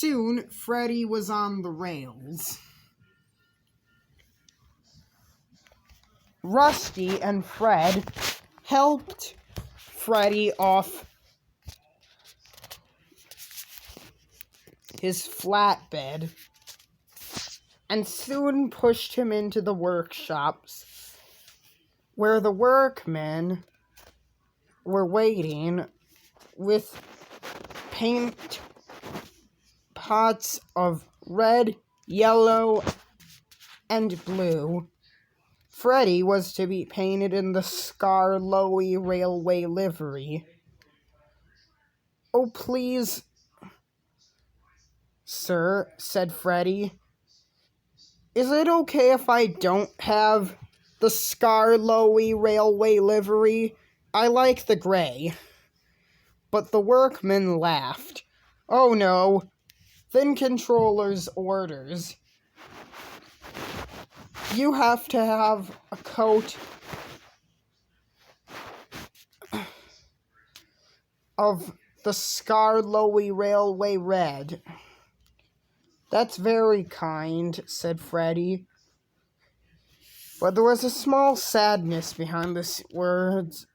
Soon, Freddy was on the rails. Rusty and Fred helped Freddy off his flatbed and soon pushed him into the workshops where the workmen were waiting with paint pots of red, yellow, and blue. Freddy was to be painted in the Skarloey Railway livery. "Oh, please, sir," said Freddy. "Is it okay if I don't have the Skarloey Railway livery? I like the gray." But the workmen laughed. "Oh no, Thin Controller's orders. You have to have a coat of the Skarloey Railway red." "That's very kind," said Freddy. But there was a small sadness behind the words.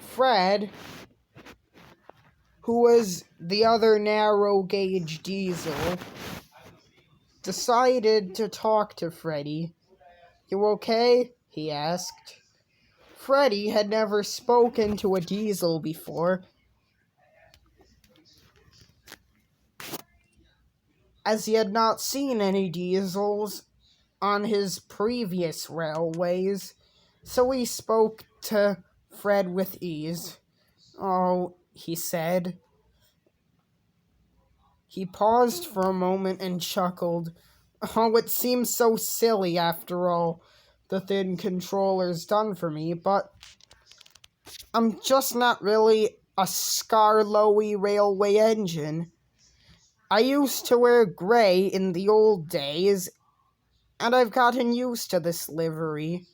Fred, who was the other narrow-gauge diesel, decided to talk to Freddy. "You okay?" he asked. Freddy had never spoken to a diesel before, as he had not seen any diesels on his previous railways, so he spoke to Fred with ease. "Oh," he said. He paused for a moment and chuckled. "Oh, it seems so silly after all the Thin Controller's done for me, but I'm just not really a Skarloey Railway engine. I used to wear gray in the old days, and I've gotten used to this livery."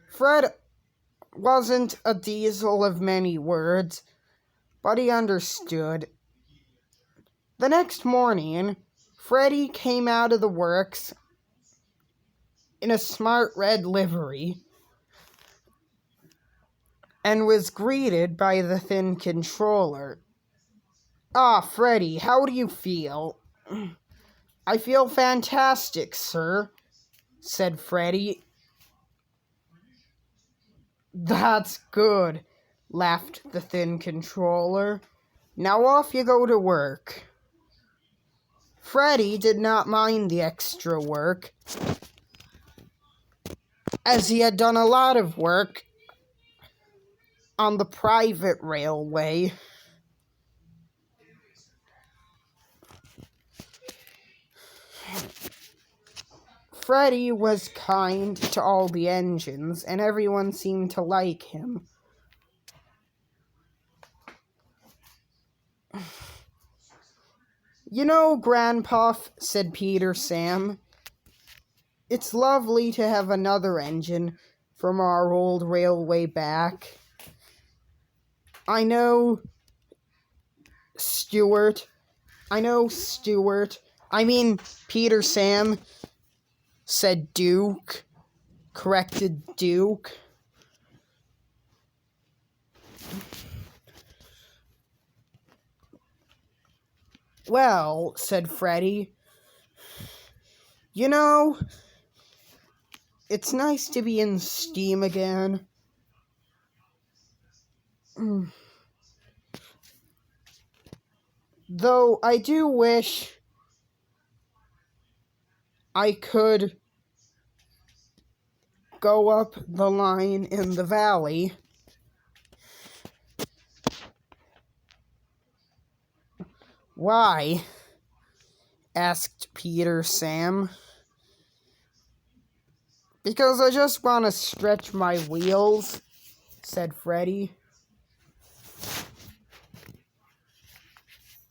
Fred wasn't a diesel of many words, but he understood. The next morning, Freddy came out of the works in a smart red livery and was greeted by the Thin Controller. "Ah, Freddy, how do you feel?" "I feel fantastic, sir," said Freddy. "That's good," laughed the Thin Controller. "Now off you go to work." Freddy did not mind the extra work, as he had done a lot of work on the private railway. Freddy was kind to all the engines, and everyone seemed to like him. "You know, Grandpa," said Peter Sam, "it's lovely to have another engine from our old railway back." I know, Stuart. I mean, Peter Sam," said Duke. Corrected Duke. "Well," said Freddy, "you know, it's nice to be in steam again. Though I do wish I could go up the line in the valley." "Why?" asked Peter Sam. "Because I just want to stretch my wheels," said Freddy.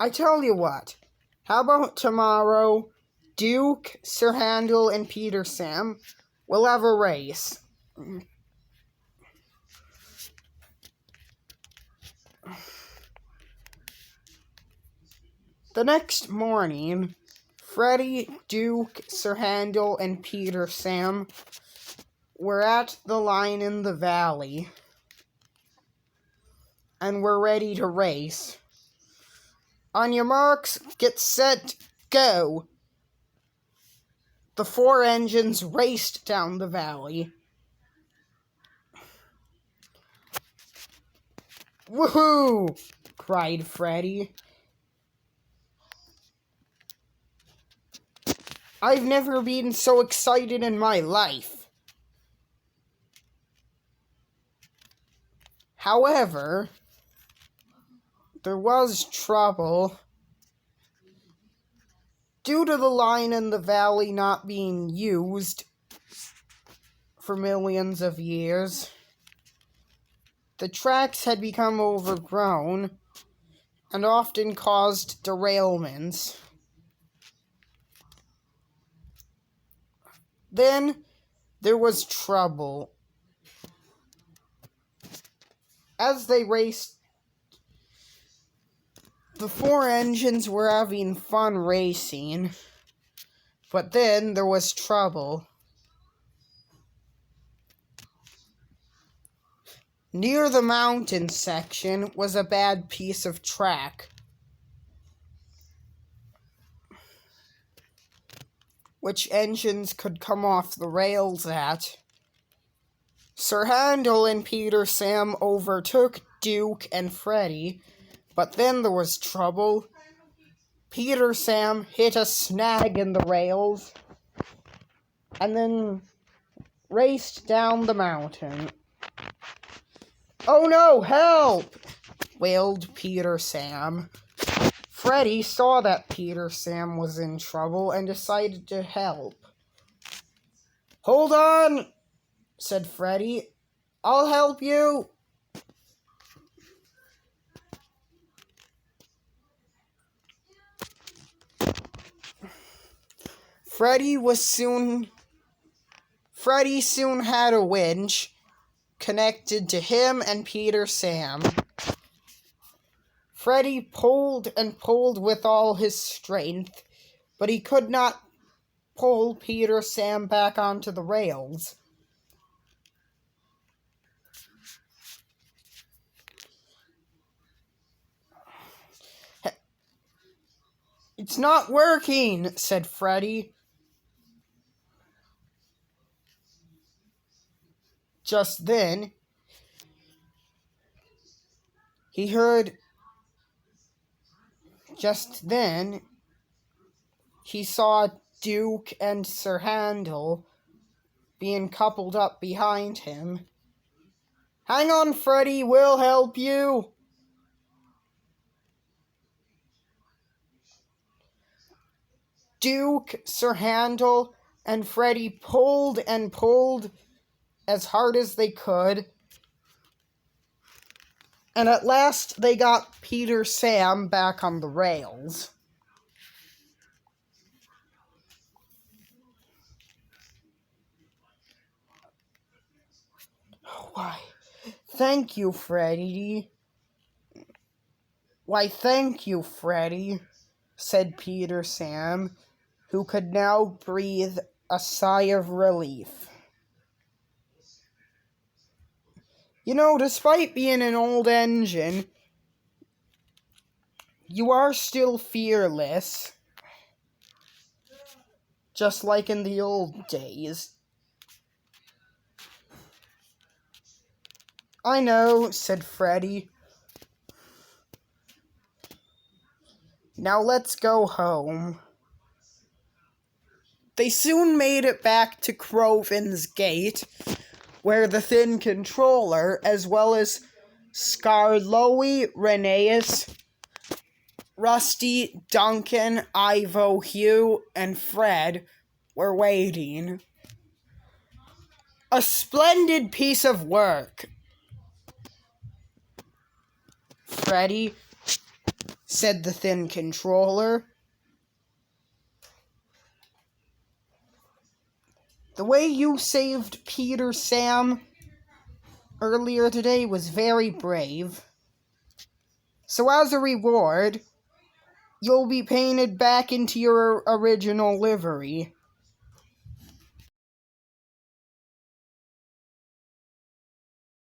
"I tell you what, how about tomorrow Duke, Sir Handel, and Peter Sam will have a race. The next morning, Freddy, Duke, Sir Handel, and Peter Sam were at the line in the valley and were ready to race. On your marks, get set, go! The 4 engines raced down the valley. Woohoo! Cried Freddy. I've never been so excited in my life. However, there was trouble. Due to the line in the valley not being used for millions of years, the tracks had become overgrown and often caused derailments. Then there was trouble. As they raced, the 4 engines were having fun racing, but then there was trouble. Near the mountain section was a bad piece of track, which engines could come off the rails at. Sir Handel and Peter Sam overtook Duke and Freddy, but then there was trouble. Peter Sam hit a snag in the rails and then raced down the mountain. "Oh no, help!" wailed Peter Sam. Freddy saw that Peter Sam was in trouble and decided to help. "Hold on," said Freddy. "I'll help you." Freddy soon had a winch connected to him and Peter Sam. Freddy pulled and pulled with all his strength, but he could not pull Peter Sam back onto the rails. "It's not working," said Freddy. Just then, he saw Duke and Sir Handel being coupled up behind him. "Hang on, Freddy, we'll help you." Duke, Sir Handel, and Freddy pulled and pulled as hard as they could, and at last they got Peter Sam back on the rails. Why, thank you, Freddy, said Peter Sam, who could now breathe a sigh of relief. You know, despite being an old engine, you are still fearless, just like in the old days. "I know," said Freddy. "Now let's go home." They soon made it back to Croven's Gate, where the Thin Controller, as well as Scarloey, Rheneas, Rusty, Duncan, Ivo, Hugh, and Fred were waiting. "A splendid piece of work, Freddy," said the Thin Controller. The way you saved Peter Sam earlier today was very brave. So as a reward, you'll be painted back into your original livery.